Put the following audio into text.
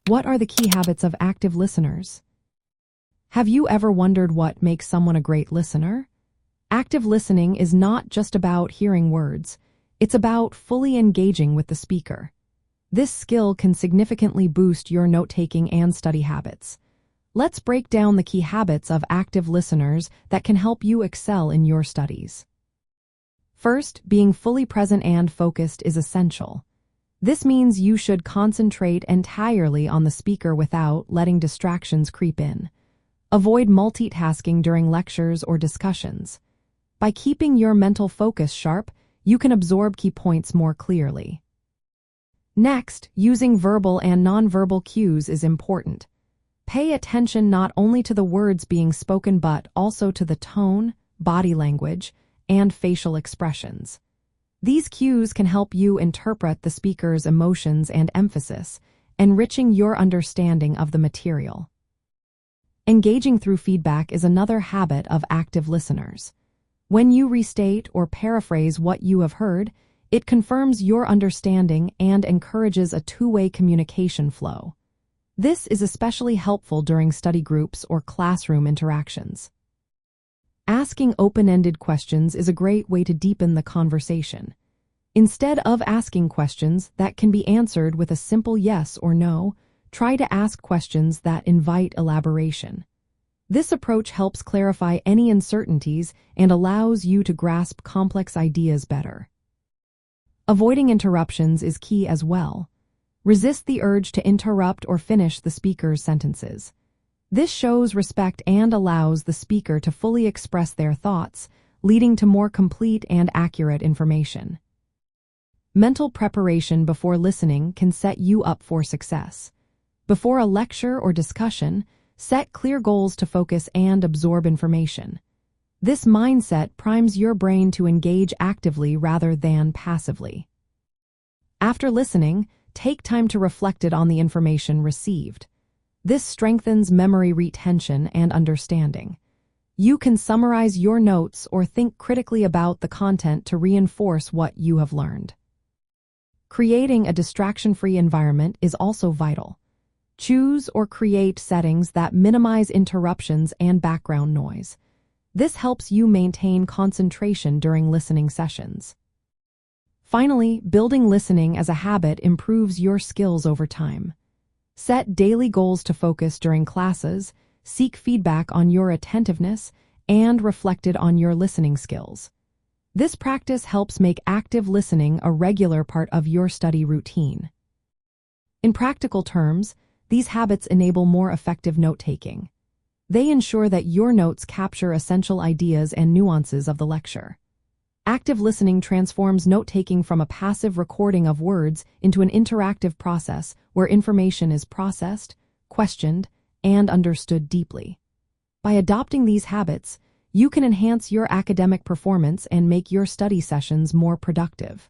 What are the key habits of active listeners? Have you ever wondered what makes someone a great listener? Active listening is not just about hearing words, it's about fully engaging with the speaker. This skill can significantly boost your note-taking and study habits. Let's break down the key habits of active listeners that can help you excel in your studies. First, being fully present and focused is essential. This means you should concentrate entirely on the speaker without letting distractions creep in. Avoid multitasking during lectures or discussions. By keeping your mental focus sharp, you can absorb key points more clearly. Next, using verbal and nonverbal cues is important. Pay attention not only to the words being spoken but also to the tone, body language, and facial expressions. These cues can help you interpret the speaker's emotions and emphasis, enriching your understanding of the material. Engaging through feedback is another habit of active listeners. When you restate or paraphrase what you have heard, it confirms your understanding and encourages a two-way communication flow. This is especially helpful during study groups or classroom interactions. Asking open-ended questions is a great way to deepen the conversation. Instead of asking questions that can be answered with a simple yes or no, try to ask questions that invite elaboration. This approach helps clarify any uncertainties and allows you to grasp complex ideas better. Avoiding interruptions is key as well. Resist the urge to interrupt or finish the speaker's sentences. This shows respect and allows the speaker to fully express their thoughts, leading to more complete and accurate information. Mental preparation before listening can set you up for success. Before a lecture or discussion, set clear goals to focus and absorb information. This mindset primes your brain to engage actively rather than passively. After listening, take time to reflect on the information received. This strengthens memory retention and understanding. You can summarize your notes or think critically about the content to reinforce what you have learned. Creating a distraction-free environment is also vital. Choose or create settings that minimize interruptions and background noise. This helps you maintain concentration during listening sessions. Finally, building listening as a habit improves your skills over time. Set daily goals to focus during classes, seek feedback on your attentiveness, and reflect on your listening skills. This practice helps make active listening a regular part of your study routine. In practical terms, these habits enable more effective note-taking. They ensure that your notes capture essential ideas and nuances of the lecture. Active listening transforms note-taking from a passive recording of words into an interactive process where information is processed, questioned, and understood deeply. By adopting these habits, you can enhance your academic performance and make your study sessions more productive.